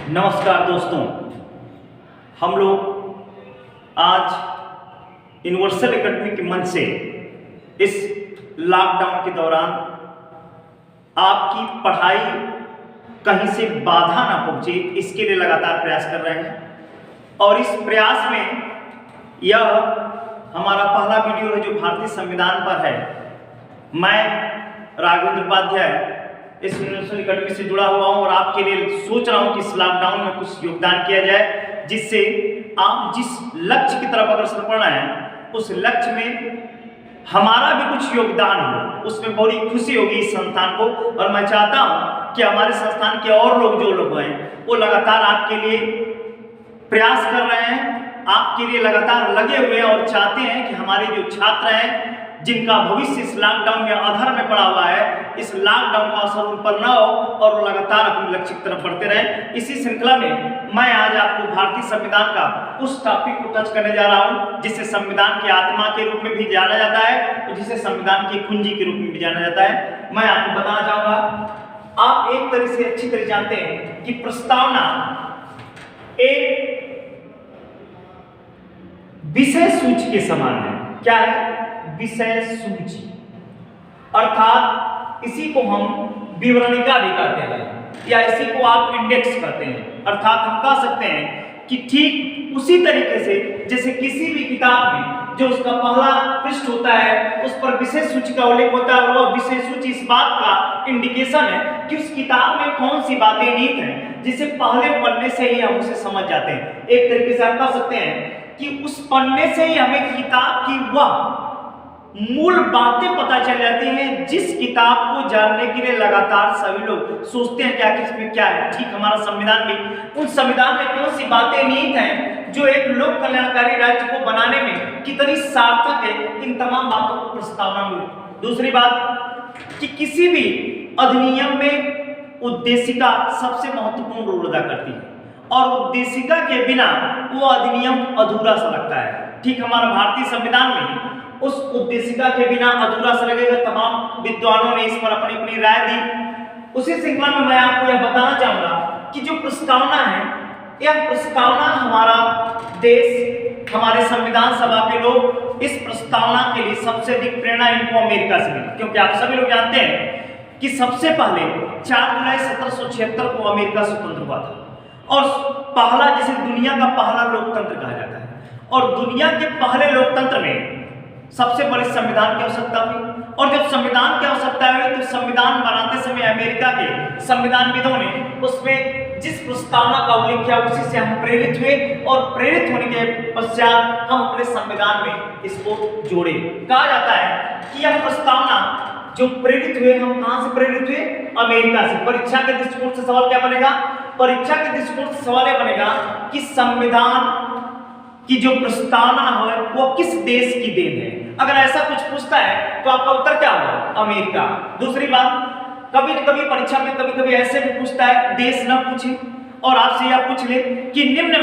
नमस्कार दोस्तों, हम लोग आज यूनिवर्सल एकेडमी के मंच से इस लॉकडाउन के दौरान आपकी पढ़ाई कहीं से बाधा ना पहुंचे, इसके लिए लगातार प्रयास कर रहे हैं। और इस प्रयास में यह हमारा पहला वीडियो है जो भारतीय संविधान पर है। मैं राघवेंद्र उपाध्याय इस यूनिवर्सल एकेडमी से जुड़ा हुआ हूं और आपके लिए सोच रहा हूं कि इस लॉकडाउन में कुछ योगदान किया जाए, जिससे आप जिस लक्ष्य की तरफ अग्रसर बढ़ रहे हैं उस लक्ष्य में हमारा भी कुछ योगदान हो। उसमें बड़ी खुशी होगी इस संस्थान को। और मैं चाहता हूं कि हमारे संस्थान के और लोग जो लोग हैं वो लगातार आपके लिए प्रयास कर रहे हैं, आपके लिए लगातार लगे हुए हैं और चाहते हैं कि हमारे जो छात्र हैं जिनका भविष्य इस लॉकडाउन में अधर में पड़ा हुआ है, इस लॉकडाउन का असर उन पर न हो और वो लगातार अपने लक्ष्य की तरफ बढ़ते रहें। इसी श्रृंखला में मैं आज आपको भारतीय संविधान का उस टॉपिक को टच करने जा रहा हूं जिसे संविधान की आत्मा के रूप में भी जाना जाता है और जिसे संविधान की कुंजी के रूप में भी जाना जाता है। मैं आपको बताना चाहूंगा, आप एक तरह से अच्छी तरह जानते हैं कि प्रस्तावना एक विषय सूची के समान है। क्या है? विषय सूची, अर्थात इसी को हम विवरणिका भी कहते हैं या इसी को आप इंडेक्स कहते हैं। अर्थात हम कह सकते हैं कि ठीक उसी तरीके से जैसे किसी भी किताब में जो उसका पहला पृष्ठ होता है उस पर विषय सूची का उल्लेख होता है और वह विषय सूची इस बात का इंडिकेशन है कि उस किताब में कौन सी बातें निहित हैं जिसे पहले पढ़ने से ही हम उसे समझ जाते हैं। एक तरीके से आप कह सकते हैं कि उस पढ़ने से ही हमें किताब की वह मूल बातें पता चल जाती हैं जिस किताब को जानने के लिए लगातार सभी लोग सोचते हैं कि आखिर इसमें क्या है। ठीक हमारा संविधान भी, उन संविधान में कौन सी बातें निहित हैं जो एक लोक कल्याणकारी राज्य को बनाने में कितनी सार्थक है, इन तमाम बातों को प्रस्तावना में। दूसरी बात कि किसी भी अधिनियम में उद्देशिका सबसे महत्वपूर्ण रोल अदा करती है और उद्देशिका के बिना वो अधिनियम अधूरा सा लगता है। ठीक हमारा भारतीय संविधान में उस उद्देशिका के बिना अधूरा सा लगेगा। तमाम विद्वानों ने इस पर अपनी अपनी राय दी। उसी श्रृंखला में मैं आपको यह बताना चाहूंगा कि जो प्रस्तावना है, यह प्रस्तावना हमारा देश, हमारे संविधान सभा के लोग इस प्रस्तावना के लिए सबसे अधिक प्रेरणा इनको अमेरिका से मिली, क्योंकि आप सभी लोग जानते हैं कि सबसे पहले 4 जुलाई 1776 को अमेरिका स्वतंत्र हुआ था और पहला, जिसे दुनिया का पहला लोकतंत्र कहा जाता है, और दुनिया के पहले लोकतंत्र में सबसे बड़ी संविधान की आवश्यकता हुई। और जब संविधान की आवश्यकता हुई तो संविधान बनाते समय अमेरिका के संविधानविदों ने उसमें जिस प्रस्तावना का उल्लेख किया उसी से हम प्रेरित हुए और प्रेरित होने के पश्चात हम अपने संविधान में इसको जोड़े। कहा जाता है कि यह प्रस्तावना जो प्रेरित हुए, हम कहां से प्रेरित हुए? अमेरिका से। परीक्षा के दृष्टिकोण से सवाल क्या बनेगा? परीक्षा के दृष्टिकोण से सवाल यह बनेगा कि संविधान कि जो प्रस्तावना है वो किस देश की देन है। अगर ऐसा कुछ पूछता है तो आपका उत्तर क्या होगा? अमेरिका। दूसरी बात, कभी न कभी परीक्षा में कभी कभी ऐसे भी पूछता है, देश न पूछे और आपसे यह पूछ ले कि निम्न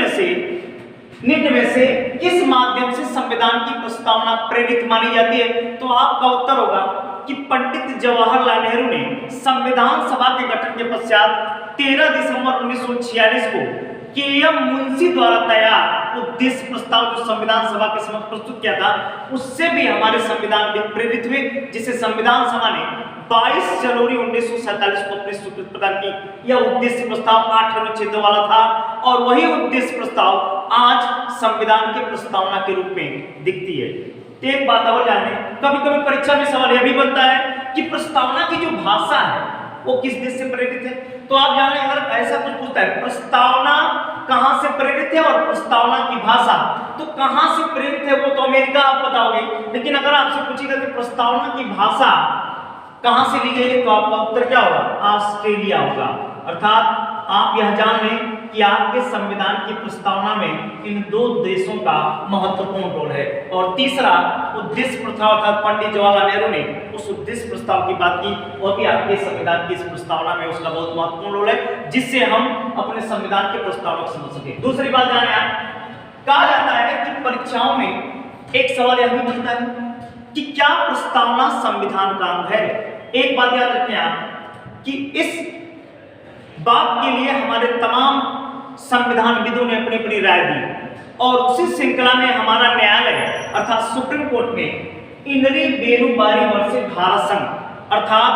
में से किस माध्यम से संविधान की प्रस्तावना प्रेरित मानी जाती है, तो आपका उत्तर होगा कि पंडित जवाहरलाल नेहरू ने संविधान सभा के गठन के पश्चात 13 दिसंबर 1946 को के.एम. मुंशी द्वारा तैयार उद्देश्य प्रस्ताव जो संविधान सभा के समक्ष प्रस्तुत किया था उससे भी हमारे संविधान में प्रेरित हुए, जिसे संविधान सभा ने 22 जनवरी 1947 को अपनी स्वीकृति प्रदान की। यह उद्देश्य प्रस्ताव 8 अनुच्छेदों वाला था और वही उद्देश्य प्रस्ताव आज संविधान की प्रस्तावना के रूप में दिखती है। तो एक बात और जाने, कभी कभी परीक्षा में सवाल यह भी बनता है कि प्रस्तावना की जो भाषा है वो किस देश से प्रेरित है। तो आप जान लें, अगर ऐसा कुछ पूछता है प्रस्तावना कहां से प्रेरित है और प्रस्तावना की भाषा, तो कहां से प्रेरित है वो तो अमेरिका आप बताओगे, लेकिन अगर आपसे पूछेगा कि प्रस्तावना की भाषा कहां से ली गई है तो आपका उत्तर क्या होगा? ऑस्ट्रेलिया होगा। अर्थात आप यह जान लें कि आपके संविधान की प्रस्तावना में इन 2 देशों का महत्वपूर्ण रोल है। और तीसरा, उद्देश्य प्रस्ताव था, पंडित जवाहरलाल नेहरू ने उस उद्देश्य प्रस्ताव की बात की, वह भी आपके संविधान की इस प्रस्तावना में उसका बहुत महत्वपूर्ण रोल है, जिससे हम अपने संविधान के प्रस्तावना को समझ सके। दूसरी बात जाने आप, कहा जाता है कि परीक्षाओं में एक सवाल यह भी बनता है कि क्या प्रस्तावना संविधान का अंग है। एक बात याद रखें आप कि इस बात के लिए हमारे तमाम संविधानविदों ने अपनी अपनी राय दी और उसी श्रृंखला में हमारा न्यायालय अर्थात सुप्रीम कोर्ट ने इनरी बेरुबारी वर्सेस भारत संघ अर्थात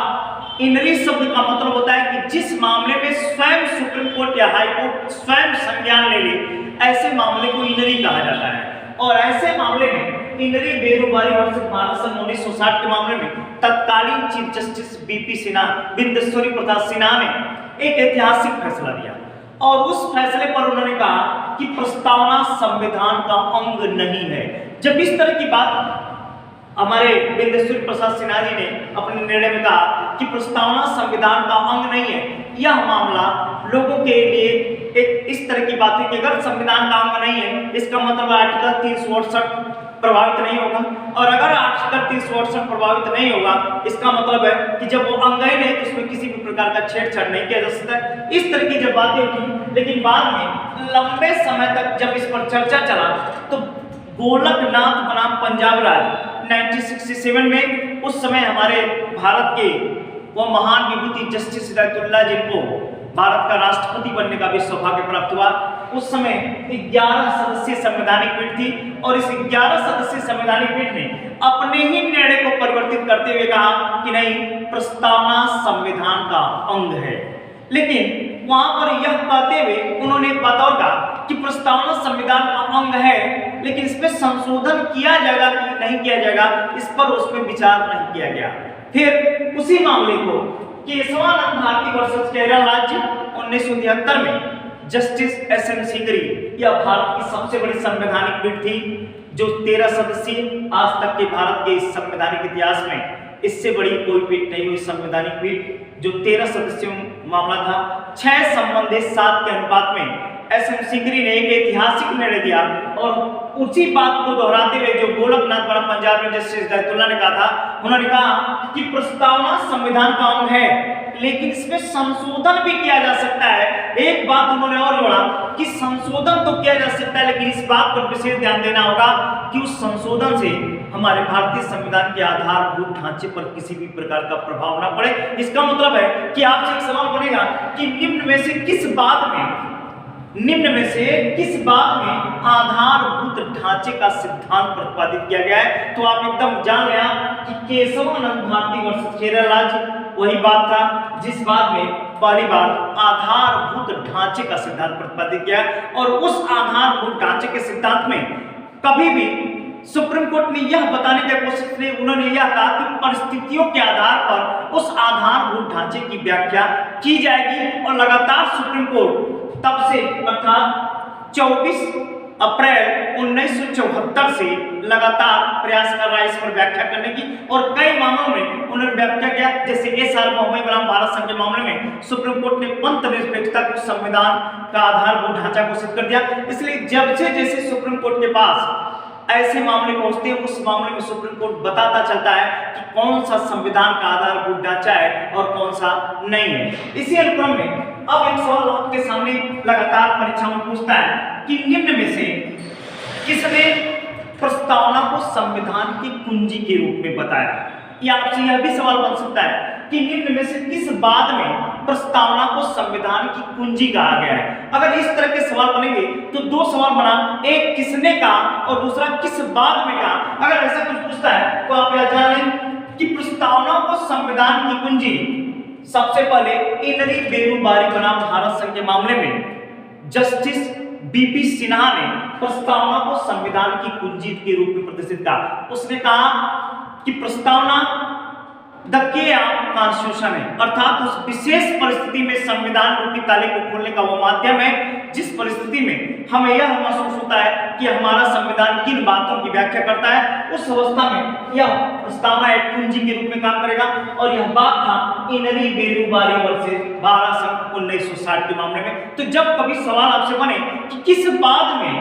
इनरी शब्द का मतलब होता है कि जिस मामले में स्वयं सुप्रीम कोर्ट या हाई कोर्ट स्वयं संज्ञान ले ले, ऐसे मामले को इनरी कहा जाता है। और ऐसे मामले में इनरी बेरुबारी वर्सेस भारत संघ 1960 के मामले में तत्कालीन chief justice BP Sinha Bindeshwari Prasad Sinha ने एक ऐतिहासिक फैसला दिया और उस फैसले पर उन्होंने कहा कि प्रस्तावना संविधान का अंग नहीं है। जब इस तरह की बात हमारे बिंदेश्वरी प्रसाद सिन्हा जी ने अपने निर्णय में कहा कि प्रस्तावना संविधान का अंग नहीं है, यह मामला लोगों के लिए एक इस तरह की बात है कि अगर संविधान का अंग नहीं है, इसका मतलब आर्टिकल 368 प्रभावित नहीं होगा, और अगर आर्टिकल 368 प्रभावित नहीं होगा, इसका मतलब है कि जब वो अंग ही नहीं तो उसमें किसी भी प्रकार का छेड़छाड़ नहीं किया जा सकता है। इस तरह की जब बातें होती, लेकिन बाद में लंबे समय तक जब इस पर चर्चा चला तो गोलकनाथ बनाम पंजाब राज्य 1967 में उस समय हमारे भारत के वो महान विभूति जस्टिस हिदायतुल्लाह जिनको भारत का राष्ट्रपति बनने का भी सौभाग्य प्राप्त हुआ, उस समय 11 सदस्यीय संवैधानिक पीठ थी और इस 11 सदस्यीय संवैधानिक पीठ ने अपने ही निर्णय को परिवर्तित करते हुए कहा कि नहीं, प्रस्तावना संविधान का अंग है। लेकिन वहां पर यह कहते हुए उन्होंने एक बात और कहा कि प्रस्तावना संविधान का अंग है, लेकिन इसमें संशोधन किया जाएगा कि नहीं किया जाएगा, इस पर उसमें विचार नहीं किया गया। फिर उसी मामले को केशवानंद भारती वर्सेस केरल राज्य 1973 में जस्टिस एस.एन. सीकरी, यह भारत की सबसे बड़ी संवैधानिक पीठ थी जो 13 सदस्यीय, आज तक के भारत के इस संवैधानिक इतिहास में इससे बड़ी कोई पीठ नहीं हुई। संवैधानिक पीठ जो 13 सदस्यों मामला था, 6 संबंधित 7 के अनुपात में एस.एन. सीकरी ने एक ऐतिहासिक निर्णय दिया और उसी बात को दोहराते हुए जो गोलकनाथ बनाम पंजाब में जस्टिस हिदायतुल्लाह ने कहा था, उन्होंने कहा कि प्रस्तावना संविधान का अंग है, लेकिन इसमें संशोधन भी किया जा सकता है। एक बात उन्होंने और जोड़ा कि संशोधन तो किया जा सकता है, लेकिन इस बात पर विशेष ध्यान देना होगा कि उस संशोधन से हमारे भारतीय संविधान के आधारभूत ढांचे पर किसी भी प्रकार का प्रभाव ना पड़े। इसका मतलब है कि आपसे एक सवाल बनेगा कि निम्न में से किस बात में आधारभूत ढांचे का सिद्धांत प्रतिपादित किया गया है। तो आप एकदम जान लें कि केशवानंद भारती वर्सेस केरल राज्य वही बात था जिस बात में पहली बार आधारभूत ढांचे का सिद्धांत प्रतिपादित किया, और उस आधारभूत ढांचे के सिद्धांत में कभी भी सुप्रीम कोर्ट ने यह बताने की कोशिश की, उन्होंने यह कहा कि परिस्थितियों के आधार पर उस आधारभूत ढांचे की व्याख्या की जाएगी। और लगातार सुप्रीम कोर्ट तब से अर्थात 24 अप्रैल 1974 से लगातार प्रयास कर रहा है इस पर व्याख्या करने की, और कई मामलों में उन्होंने व्याख्या किया। जैसे एस.आर. मोहम्मद बनाम भारत संघ के मामले में सुप्रीम कोर्ट ने पंथ निरपेक्षता को संविधान का आधारभूत ढांचा घोषित कर दिया। इसलिए जब से जैसे सुप्रीम कोर्ट के पास ऐसे मामले पहुंचते हैं, उस मामले में सुप्रीम कोर्ट बताता चलता है कि कौन सा संविधान का आधारभूत ढांचा है और कौन सा नहीं है। इसी अनुक्रम में अब एक सवाल आपके सामने लगातार परीक्षा में पूछता है कि निम्न में से किसने प्रस्तावना को संविधान की कुंजी के रूप में बताया। या आपसे यह भी सवाल बन सकता है कि निम्न में से किस बात में प्रस्तावना को संविधान की कुंजी कहा गया है। अगर इस तरह के सवाल बनेंगे तो दो सवाल बना, एक किसने कहा और दूसरा किस बात में कहा। अगर ऐसा कुछ पूछता है तो आप यह जान लें कि प्रस्तावना को संविधान की कुंजी सबसे पहले इनरी बेरुबारी बनाम भारत संघ के मामले में जस्टिस बीपी सिन्हा ने प्रस्तावना को संविधान की कुंजी के रूप में प्रदर्शित कहा। उसने कहा कि प्रस्तावना द के कॉन्स्टिट्यूशन है, अर्थात उस विशेष परिस्थिति में संविधान रूपी ताले को खोलने का वो माध्यम है जिस परिस्थिति में हमें यह महसूस होता है कि हमारा संविधान किन बातों की व्याख्या करता है। उस अवस्था में यह प्रस्तावना एक कुंजी के रूप में काम करेगा। और यह बात था इनरी बेरुबारी वर्सेस भारत संघ 1960 के मामले में। तो जब कभी सवाल आपसे बने कि किस बात में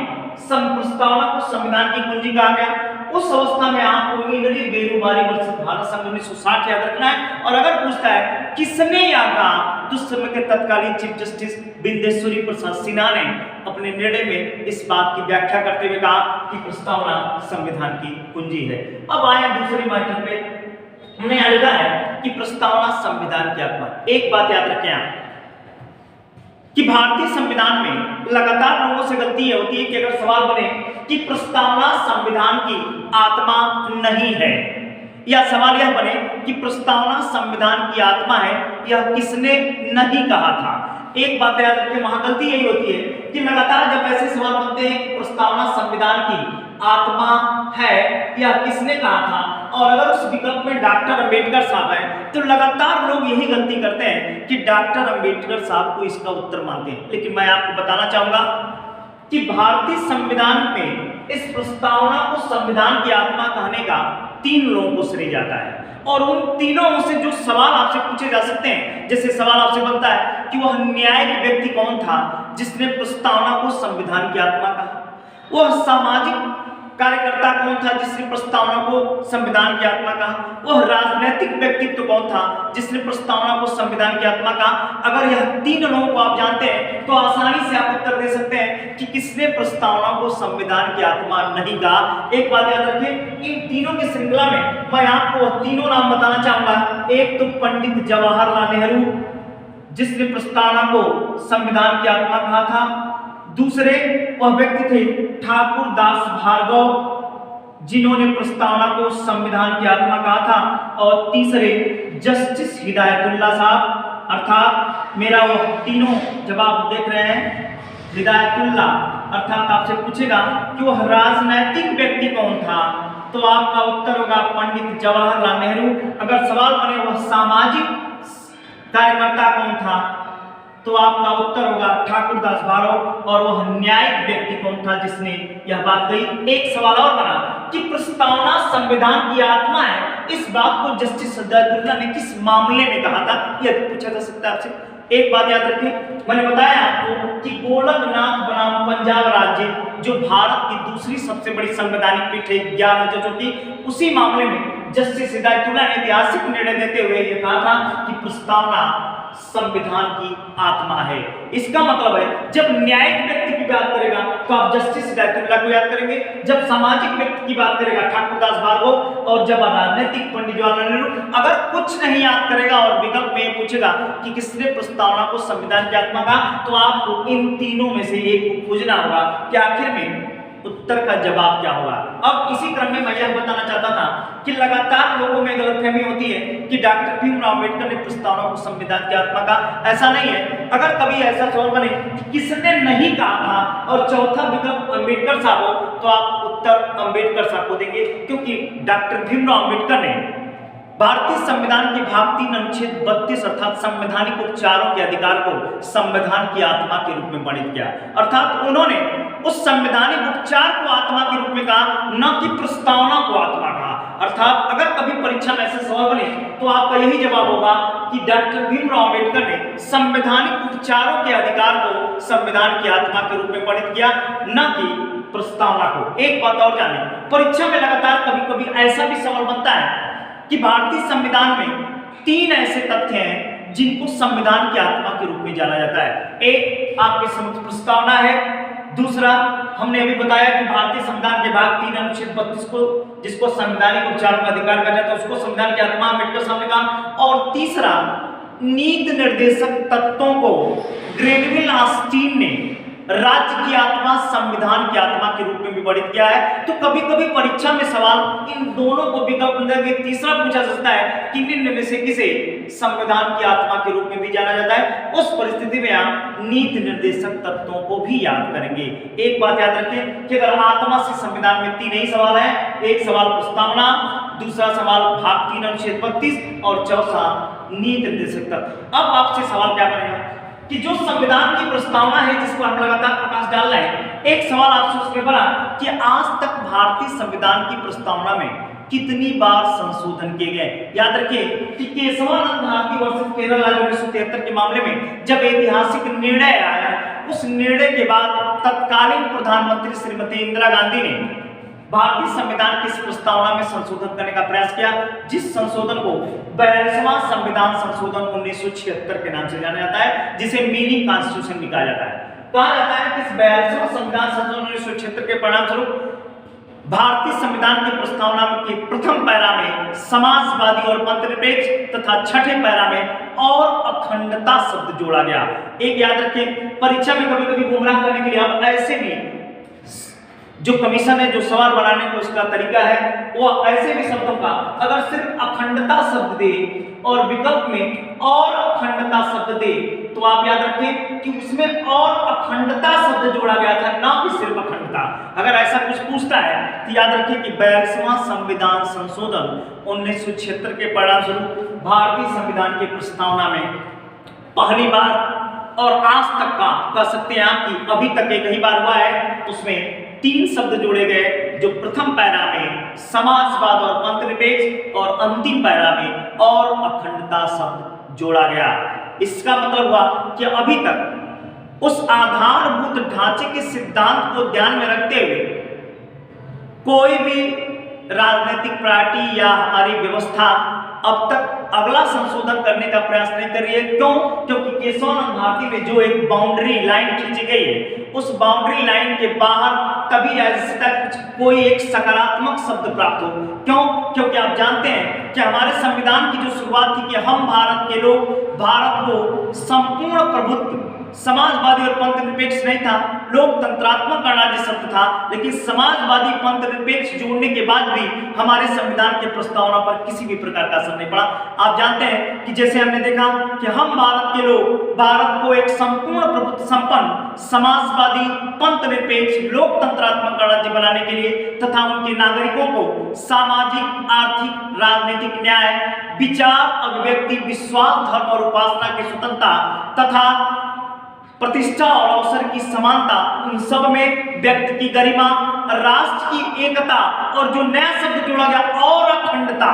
प्रस्तावना को संविधान की कुंजी कहा गया, उस अवस्था में आपको इनरी बेरुबारी वर्सेस भारत संघ 1960 याद रखना है। और अगर पूछता है किसने यह कहा, तो उस समय के तत्कालीन चीफ जस्टिस बिंदेश्वरी प्रसाद सिन्हा ने अपने निर्णय में इस बात की व्याख्या करते हुए कहा कि प्रस्तावना संविधान की कुंजी है। अब आए दूसरी मैटर पे, हमने लिखा है कि प्रस्तावना संविधान की आत्मा। एक बात याद रखें आप कि भारतीय संविधान में लगातार लोगों से गलती ये होती है कि अगर सवाल बने कि प्रस्तावना संविधान की आत्मा नहीं है, या सवाल यह बने कि प्रस्तावना संविधान की आत्मा है, यह किसने नहीं कहा था। एक बात याद रखिए, वहां गलती यही होती है कि लगातार जब ऐसे सवाल बनते हैं कि प्रस्तावना संविधान की आत्मा है या किसने कहा था, और अगर उस विकल्प में डॉक्टर अंबेडकर साहब है, तो लगातार लोग यही गलती करते हैं कि डॉक्टर अंबेडकर साहब को इसका उत्तर मानते हैं। लेकिन मैं आपको बताना चाहूंगा कि भारतीय संविधान में इस प्रस्तावना को संविधान की आत्मा कहने का 3 लोगों को श्रेय जाता है, और उन तीनों में से जो सवाल आपसे पूछे जा सकते हैं, जैसे सवाल आपसे बनता है कि वह न्यायिक व्यक्ति कौन था जिसने प्रस्तावना को संविधान की आत्मा कहा, वह सामाजिक कार्यकर्ता कौन था जिसने प्रस्तावना को संविधान की आत्मा कहा, वह राजनीतिक व्यक्तित्व कौन था जिसने प्रस्तावना को संविधान की आत्मा कहा। अगर यह 3 लोगों को आप जानते हैं तो आसानी से आप उत्तर दे सकते हैं कि किसने प्रस्तावना को संविधान की आत्मा नहीं कहा। एक बात याद रखिए, इन तीनों की श्रृंखला में मैं आपको 3 नाम बताना चाहूंगा। एक तो पंडित जवाहरलाल नेहरू जिसने प्रस्तावना को संविधान की आत्मा कहा था, दूसरे वह व्यक्ति थे ठाकुर दास भार्गव जिन्होंने प्रस्तावना को संविधान की आत्मा कहा था, और तीसरे जस्टिस हिदायतुल्लाह साहब। अर्थात मेरा वो तीनों जवाब देख रहे हैं, हिदायतुल्लाह, अर्थात आपसे पूछेगा कि वह राजनैतिक व्यक्ति कौन था, तो आपका उत्तर होगा पंडित जवाहरलाल नेहरू। अगर सवाल बने वह सामाजिक कार्यकर्ता कौन था, तो आपका उत्तर होगा ठाकुर दास भार्गव, और वह न्यायिक व्यक्ति कौन था जिसने यह बात कही। एक सवाल और बना कि प्रस्तावना संविधान की आत्मा है, इस बात को जस्टिस हिदायतुल्लाह ने किस मामले में कहा था, यह भी पूछा जा सकता है आपसे। एक बात याद रखिए, मैंने बताया आपको कि गोलकनाथ बनाम पंजाब राज्य जो भारत की दूसरी सबसे बड़ी संवैधानिक पीठ है 11 जजों की, उसी मामले में जस्टिस हिदायतुल्लाह ने ऐतिहासिक निर्णय देते हुए यह कहा था कि प्रस्तावना संविधान की आत्मा है। इसका मतलब है जब न्यायिक व्यक्ति की बात करेगा तो आप जस्टिस हिदायतुल्लाह को याद करेंगे, जब सामाजिक व्यक्ति की बात करेगा ठाकुर दास भार्गव, और जब राजनीतिक पंडित जवाहरलाल नेहरू। अगर कुछ नहीं याद करेगा और विकल्प में पूछेगा कि किसने प्रस्तावना को संविधान की आत्मा कहा, तो आपको इन तीनों में से एक को खोजना होगा कि आखिर में उत्तर का जवाब क्या होगा। अब इसी क्रम में मैं यह बताना चाहता था कि लगातार लोगों में गलतफहमी होती है कि डॉक्टर भीमराव अम्बेडकर ने प्रस्तावना को संविधान की आत्मा कहा। ऐसा नहीं है। अगर कभी ऐसा सवाल बने कि किसने नहीं कहा था और चौथा विकल्प अम्बेडकर साहब हो, तो आप उत्तर अम्बेडकर साहब को देंगे, क्योंकि डॉक्टर भीमराव अम्बेडकर ने भारतीय संविधान के भाग 3 अनुच्छेद 32 अर्थात संवैधानिक उपचारों के अधिकार को संविधान की आत्मा के रूप में वर्णित किया। अर्थात उन्होंने उस संवैधानिक उपचार को आत्मा के रूप में कहा, न कि प्रस्तावना को आत्मा कहा। अर्थात अगर कभी परीक्षा में ऐसे सवाल बने तो आपका यही जवाब होगा कि डॉक्टर भीमराव अम्बेडकर ने संवैधानिक उपचारों के अधिकार को संविधान की आत्मा के रूप में वर्णित किया, न कि प्रस्तावना को। एक बात और जाने, परीक्षा में लगातार कभी कभी ऐसा भी सवाल बनता है कि भारतीय संविधान में 3 ऐसे तथ्य हैं जिनको संविधान की आत्मा के रूप में जाना जाता है। एक आपके समक्ष प्रस्तावना है, दूसरा हमने अभी बताया कि भारतीय संविधान के भाग 3 अनुच्छेद 32 को जिसको संवैधानिक उपचारों का अधिकार कहा जाता है उसको संविधान की आत्मा अम्बेडकर साहब ने कहा, और तीसरा नीति निर्देशक तत्वों को ग्रेनविल ऑस्टीन ने राज्य की आत्मा संविधान की आत्मा के रूप में भी वर्णित किया है। तो कभी कभी परीक्षा में सवाल इन दोनों को विकल्प देकर तीसरा पूछा जा सकता है कि निम्न में से किसे संविधान की आत्मा के रूप में भी जाना जाता है। उस परिस्थिति में आप नीति निर्देशक तत्वों को भी याद करेंगे। एक बात याद रखें कि अगर आत्मा से संविधान में 3 ही सवाल है, एक सवाल प्रस्तावना, दूसरा सवाल भाग 3 अनुच्छेद 32 और चौथा नीति निर्देशक तत्व। अब आपसे सवाल क्या बनेगा कि जो संविधान की प्रस्तावना है जिस पर हम लगातार प्रकाश डाल रहे हैं, एक सवाल आपसे उसमें बना कि आज तक भारतीय संविधान की प्रस्तावना में कितनी बार संशोधन किए गए। याद रखिए कि केशवानंद भारती वर्सेस केरल राज्य 1973 के मामले में जब ऐतिहासिक निर्णय आया, उस निर्णय के बाद तत्कालीन प्रधानमंत्री श्रीमती इंदिरा गांधी ने भारतीय संविधान की इस प्रस्तावना में संशोधन करने का प्रयास किया, जिस संशोधन को 42वां संविधान संशोधन 1976 के नाम से जाना जाता है, जिसे मिनी कॉन्स्टिट्यूशन भी कहा जाता है। कहा जाता है कि इस 42वां संविधान संशोधन 1976 के परिणाम स्वरूप भारतीय संविधान की प्रस्तावना के प्रथम पैरा में समाजवादी और पंथनिरपेक्ष तथा छठे पैरा में और अखंडता शब्द जोड़ा गया। एक याद रखें, परीक्षा में कभी कभी गुमराह करने के लिए अब ऐसे भी जो कमीशन है, जो सवाल बनाने का उसका तरीका है, वो ऐसे भी शब्दों का अगर सिर्फ अखंडता शब्द दे और विकल्प में और अखंडता शब्द दे तो आप याद रखें कि उसमें और अखंडता शब्द जोड़ा गया था, ना कि सिर्फ अखंडता। अगर ऐसा कुछ पूछता है तो याद रखें कि 42वां संविधान संशोधन 1976 के परिणामस्वरूप भारतीय संविधान की प्रस्तावना में पहली बार और आज तक का कह सकते हैं आप कि अभी तक एक ही बार हुआ है, उसमें 3 शब्द जोड़े गए, जो प्रथम पैरा में समाजवाद और पंथनिरपेक्ष और अंतिम पैरा में और अखंडता शब्द जोड़ा गया। इसका मतलब हुआ कि अभी तक उस आधारभूत ढांचे के सिद्धांत को ध्यान में रखते हुए कोई भी राजनीतिक पार्टी या हमारी व्यवस्था अब तक अगला संशोधन करने का प्रयास नहीं कर रही है। क्यों? क्योंकि केशवानंद भारती में जो एक बाउंड्री लाइन खींची गई है, उस बाउंड्री लाइन के बाहर कभी ऐसे तक कोई एक सकारात्मक शब्द प्राप्त हो। क्यों? क्योंकि आप जानते हैं कि हमारे संविधान की जो शुरुआत थी कि हम भारत के लोग भारत को संपूर्ण प्रभुत्व, समाजवादी और पंथनिरपेक्ष नहीं था, लोकतंत्रात्मक गणराज्य शब्द था, लेकिन समाजवादी पंथनिरपेक्ष जोड़ने के बाद भी हमारे संविधान के प्रस्तावना पर किसी भी प्रकार का असर नहीं पड़ा। आप जानते हैं कि जैसे हमने देखा कि हम भारत के लोग भारत को एक संपूर्ण प्रभुत्व संपन्न समाजवादी पंथनिरपेक्ष लोकतंत्रात्मक गणराज्य बनाने के लिए तथा उनके नागरिकों को सामाजिक, आर्थिक, राजनीतिक न्याय, विचार, अभिव्यक्ति, विश्वास, धर्म और उपासना की स्वतंत्रता तथा प्रतिष्ठा और अवसर की समानता, उन सब में व्यक्ति की गरिमा, राष्ट्र की एकता और जो नया शब्द जोड़ा गया और अखंडता,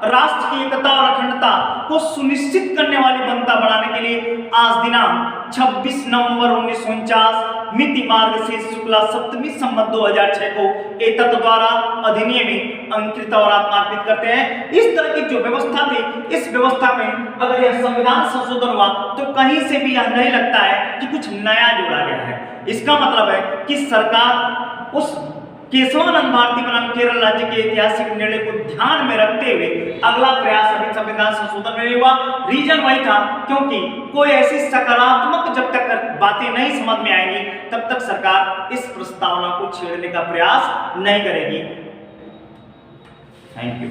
राष्ट्र की एकता और अखंडता को सुनिश्चित करने वाली बनता बढ़ाने के लिए आज दिनांक 26 नवंबर 1949 मिति मार्ग से शुक्ला सप्तमी संवत 2006 को एतत् द्वारा अधिनियम अंकित और आत्मार्पित करते हैं। इस तरह की जो व्यवस्था थी, इस व्यवस्था में अगर यह संविधान संशोधन हुआ तो कहीं से भी यह नहीं लगता है कि कुछ नया जोड़ा गया है। इसका मतलब है कि सरकार उस केशवानंद भारती बनाम केरल राज्य के ऐतिहासिक निर्णय को ध्यान में रखते हुए अगला प्रयास अभी संविधान संशोधन में नहीं हुआ। रीजन वही था क्योंकि कोई ऐसी सकारात्मक जब तक बातें नहीं समझ में आएंगी तब तक सरकार इस प्रस्तावना को छेड़ने का प्रयास नहीं करेगी। Thank you.